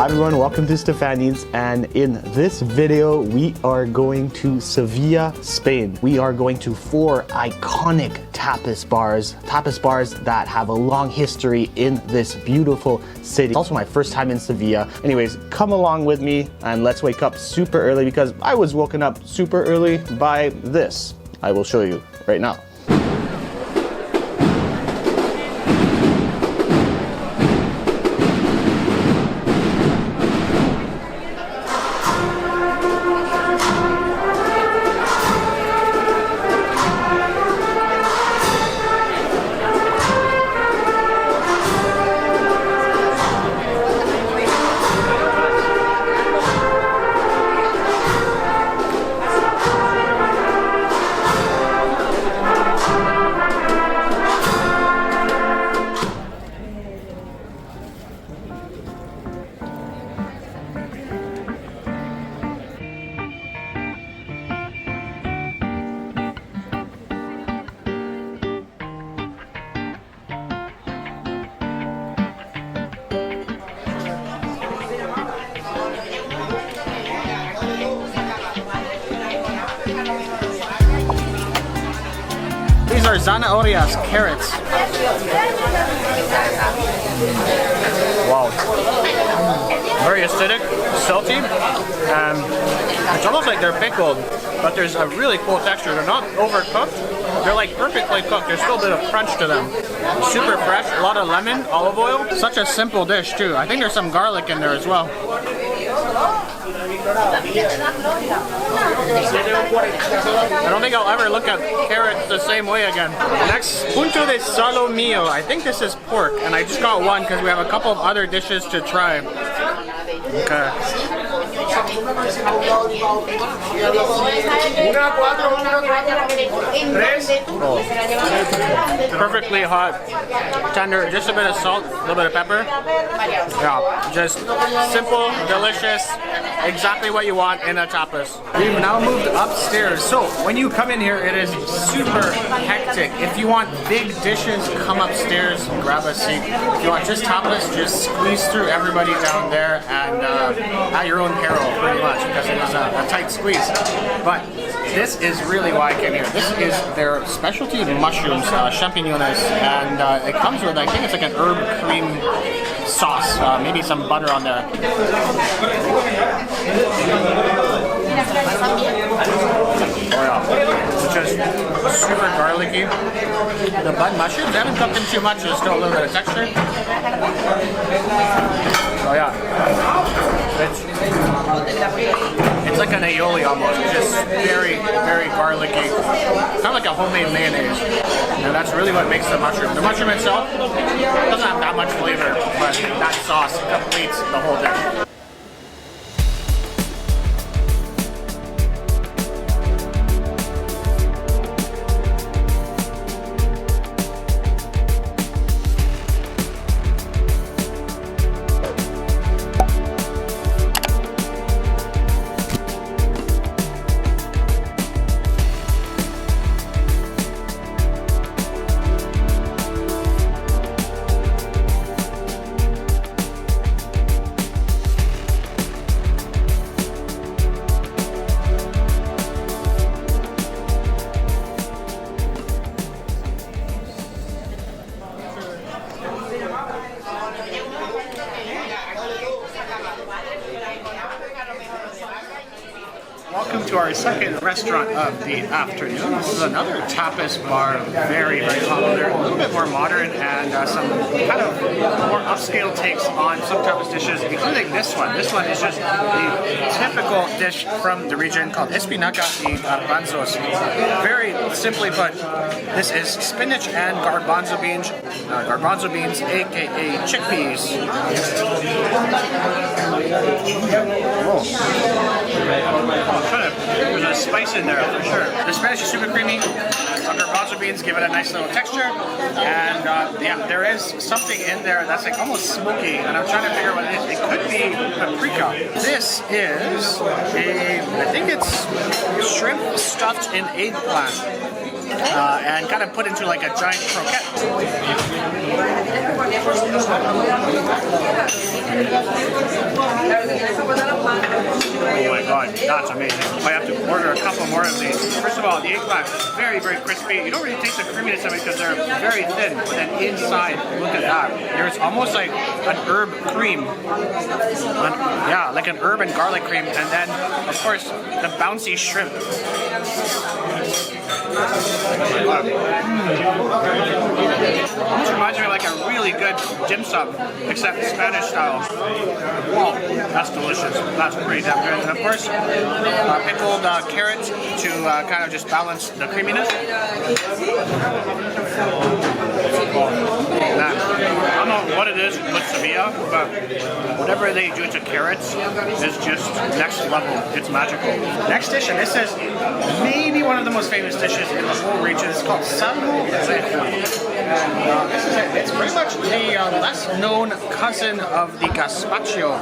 Hi everyone, welcome to Stephan's, and in this video we are going to Sevilla, Spain. We are going to 4 iconic tapas bars that have a long history in this beautiful city. It's also my first time in Sevilla. Anyways, come along with me and let's wake up super early because I was woken up super early by this. I will show you right now. These are zanahorias, carrots. Wow. Very acidic, salty, and it's almost like they're pickled, but there's a really cool texture. They're not overcooked. They're like perfectly cooked. There's still a bit of crunch to them. Super fresh, a lot of lemon, olive oil. Such a simple dish too. I think there's some garlic in there as well. I don't think I'll ever look at carrots the same way again. Next, punto de salomillo. I think this is pork, and I just got one because we have a couple of other dishes to try. Okay. Perfectly hot, tender, just a bit of salt, a little bit of pepper. Yeah, just simple, delicious, exactly what you want in a tapas. We've now moved upstairs, so when you come in here, it is super hectic. If you want big dishes, come upstairs, grab a seat. If you want just tapas, just squeeze through everybody down there and at your own peril, pretty much, because it is a tight squeeze. But this is really why I came here. This is their specialty mushrooms, champiñones, and it comes with, I think it's like an herb cream sauce, maybe some butter on there. Oh yeah, it's just super garlicky. The bud mushrooms, I haven't cooked them too much, there's still a little bit of texture. Oh yeah, it's like an aioli almost, just very, very garlicky. Kind of like a homemade mayonnaise. And that's really what makes the mushroom. The mushroom itself doesn't have that much flavor, but that sauce completes the whole dish. Welcome to our second restaurant of the afternoon. This is another tapas bar, very, very popular, a little bit more modern, and some kind of more upscale takes on some tapas dishes, including this one. This one is just the typical dish from the region called espinaca y garbanzos. Very simply put, this is spinach and garbanzo beans, aka chickpeas. There's a spice in there for sure. The spinach is super creamy. Garbanzo beans give it a nice little texture, and yeah, there is something in there that's like almost smoky, and I'm trying to figure out what it is. It could be paprika. This is I think it's shrimp stuffed in eggplant. And kind of put into like a giant croquette. Oh my god, that's amazing. I have to order a couple more of these. First of all, the eggplant, very, very crispy. You don't really taste the creaminess of it because they're very thin, but then inside, look at that. There's almost like an herb cream. Yeah, like an herb and garlic cream, and then, of course, the bouncy shrimp. Almost reminds me of like a really good dim sum, except Spanish style. Wow, that's delicious. That's pretty damn good. And of course, pickled carrots to kind of just balance the creaminess. Man, I don't know what it is with Sevilla, but whatever they do to carrots is just next level. It's magical. Next dish, and this is maybe one of the most famous dishes in the whole region. It's called Ciao Everyone. This is it. It's pretty much the less known cousin of the gazpacho.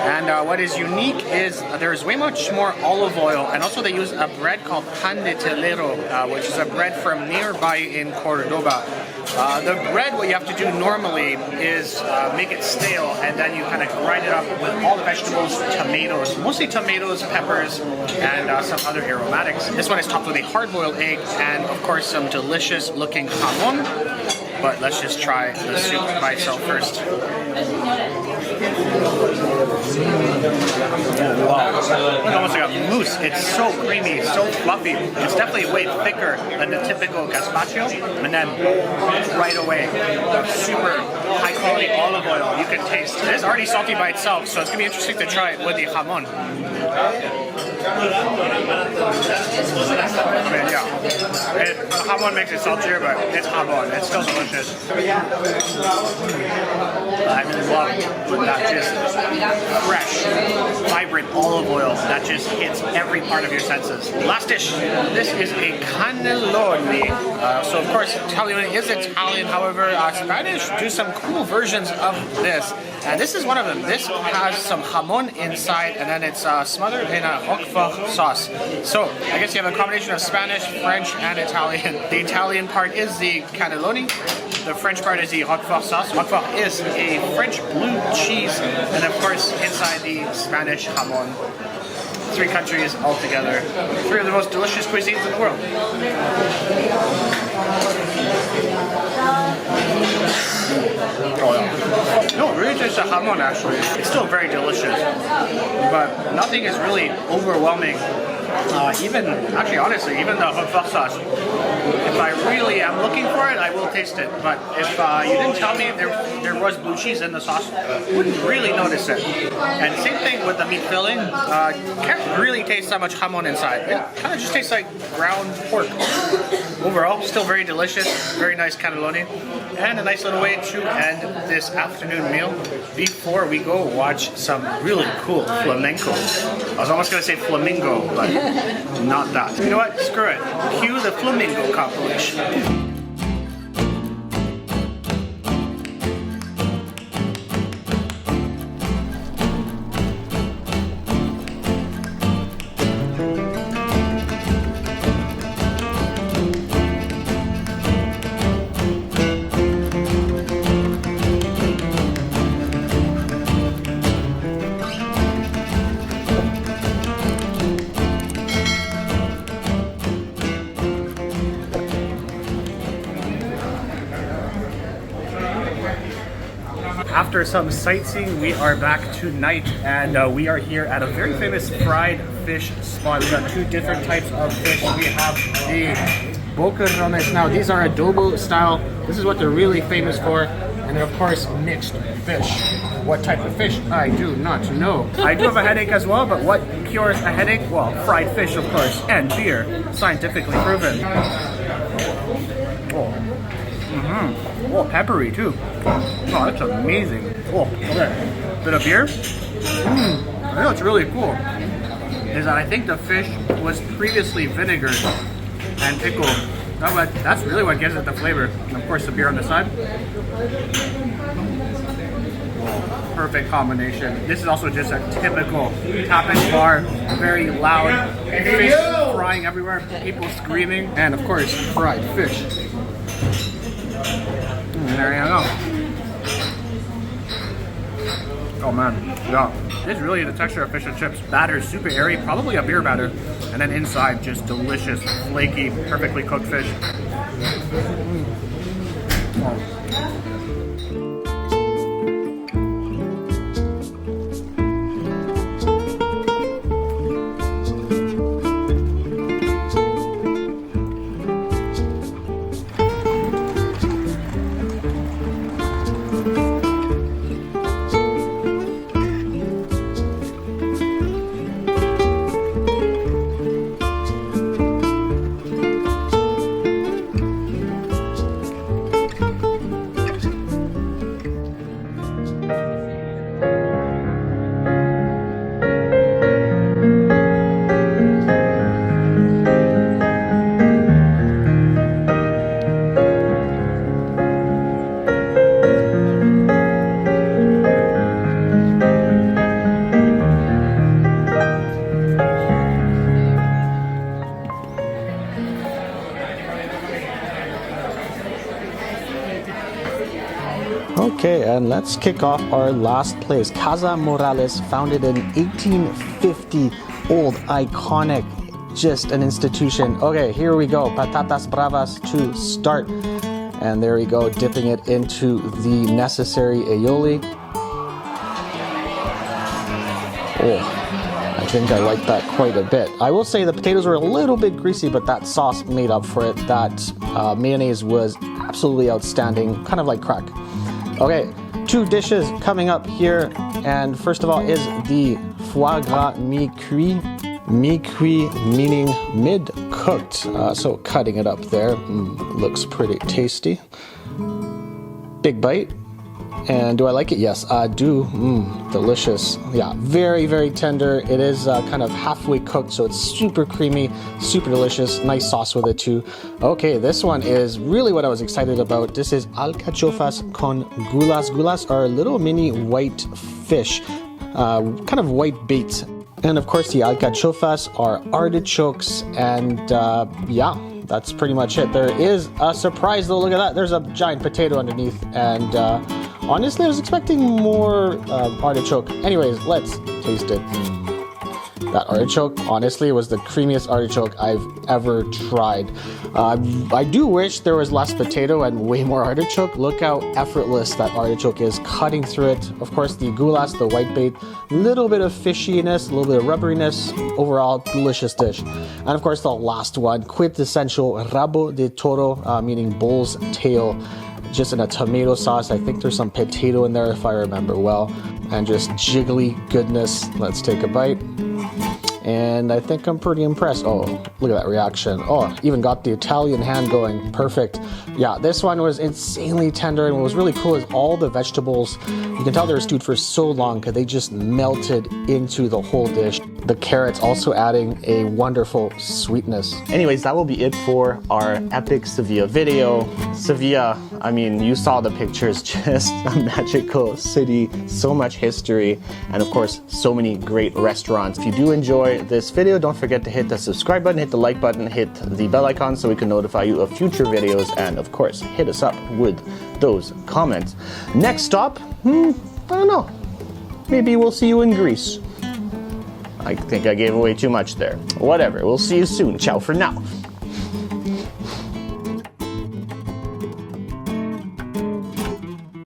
And what is unique is there's way much more olive oil, and also they use a bread called pan de telero, which is a bread from nearby in Cordoba. The bread, what you have to do normally is make it stale, and then you kind of grind it up with all the vegetables, tomatoes, mostly tomatoes, peppers, and some other aromatics. This one is topped with a hard-boiled egg, and of course some delicious looking jamon. But let's just try the soup by itself first. Wow, it's almost like a mousse. It's so creamy, so fluffy. It's definitely way thicker than the typical gazpacho. And then right away, the super high quality olive oil you can taste. It is already salty by itself, so it's gonna be interesting to try it with the jamon. I mean, yeah, the jamon makes it saltier, but it's jamon. It's still delicious. I love that just fresh, vibrant olive oil that just hits every part of your senses. Last dish. This is a cannelloni. So of course, Italian is Italian. However, Spanish do some cool versions of this. And this is one of them. This has some jamon inside, and then it's smothered in a roquefort sauce. So I guess you have a combination of Spanish, French, and Italian. The Italian part is the cannelloni. The French part is the roquefort sauce. Roquefort is a French blue cheese, and of course inside the Spanish jamon. Three countries all together. Three of the most delicious cuisines in the world. Oh yeah. No, it really tastes the jamon actually. It's still very delicious, but nothing is really overwhelming. Even honestly, even the roquefort sauce. If I really am looking for it, I will taste it. But if you didn't tell me there was blue cheese in the sauce, I wouldn't really notice it. And same thing with the meat filling. Can't really taste that much jamon inside. It kind of just tastes like ground pork. Overall, still very delicious, very nice cannelloni, and a nice little way to end this afternoon meal before we go watch some really cool flamenco. I was almost going to say flamingo, but not that. You know what? Screw it. Cue the flamingo compilation. After some sightseeing, we are back tonight, and we are here at a very famous fried fish spot. We've got two different types of fish. We have the boquerones. Now, these are adobo style. This is what they're really famous for. And then, of course, mixed fish. What type of fish? I do not know. I do have a headache as well, but what cures a headache? Well, fried fish, of course, and beer. Scientifically proven. Oh. Oh, peppery too. Oh, that's amazing. Oh, okay. Bit of beer. I know what's really cool is that I think the fish was previously vinegared and pickled. That's really what gives it the flavor. And of course the beer on the side. Oh, perfect combination. This is also just a typical tapas bar. Very loud. Fish frying everywhere. People screaming. And of course, fried fish. And there you go. Oh man, yeah. It's really the texture of fish and chips. Batter is super airy, probably a beer batter. And then inside, just delicious, flaky, perfectly cooked fish. Oh. Okay, and let's kick off our last place. Casa Morales, founded in 1850. Old, iconic, just an institution. Okay, here we go. Patatas bravas to start. And there we go, dipping it into the necessary aioli. Oh, I think I like that quite a bit. I will say the potatoes were a little bit greasy, but that sauce made up for it. That mayonnaise was absolutely outstanding, kind of like crack. Okay, 2 dishes coming up here, and first of all is the foie gras mi-cuit. Mi-cuit meaning mid-cooked, so cutting it up there. Looks pretty tasty. Big bite. And do I like it? Yes, I do. Delicious. Yeah, very, very tender. It is kind of halfway cooked, so it's super creamy, super delicious. Nice sauce with it too. Okay, this one is really what I was excited about. This is alcachofas con gulas. Gulas are little mini white fish, kind of white bait. And of course, the alcachofas are artichokes, and yeah, that's pretty much it. There is a surprise though. Look at that. There's a giant potato underneath, and honestly, I was expecting more artichoke. Anyways, let's taste it. That artichoke, honestly, was the creamiest artichoke I've ever tried. I do wish there was less potato and way more artichoke. Look how effortless that artichoke is, cutting through it. Of course, the gulas, the white bait, little bit of fishiness, a little bit of rubberiness. Overall, delicious dish. And of course, the last one, quintessential rabo de toro, meaning bull's tail. Just in a tomato sauce. I think there's some potato in there if I remember well. And just jiggly goodness. Let's take a bite. And I think I'm pretty impressed. Oh, look at that reaction. Oh, even got the Italian hand going. Perfect. Yeah, this one was insanely tender, and what was really cool is all the vegetables, you can tell they were stewed for so long because they just melted into the whole dish. The carrots also adding a wonderful sweetness. Anyways, that will be it for our epic Sevilla video. Sevilla, I mean, you saw the pictures, just a magical city, so much history, and of course, so many great restaurants. If you do enjoy this video, don't forget to hit the subscribe button, hit the like button, hit the bell icon so we can notify you of future videos, and of course, hit us up with those comments. Next stop, I don't know, maybe we'll see you in Greece. I think I gave away too much there. Whatever, we'll see you soon. Ciao for now.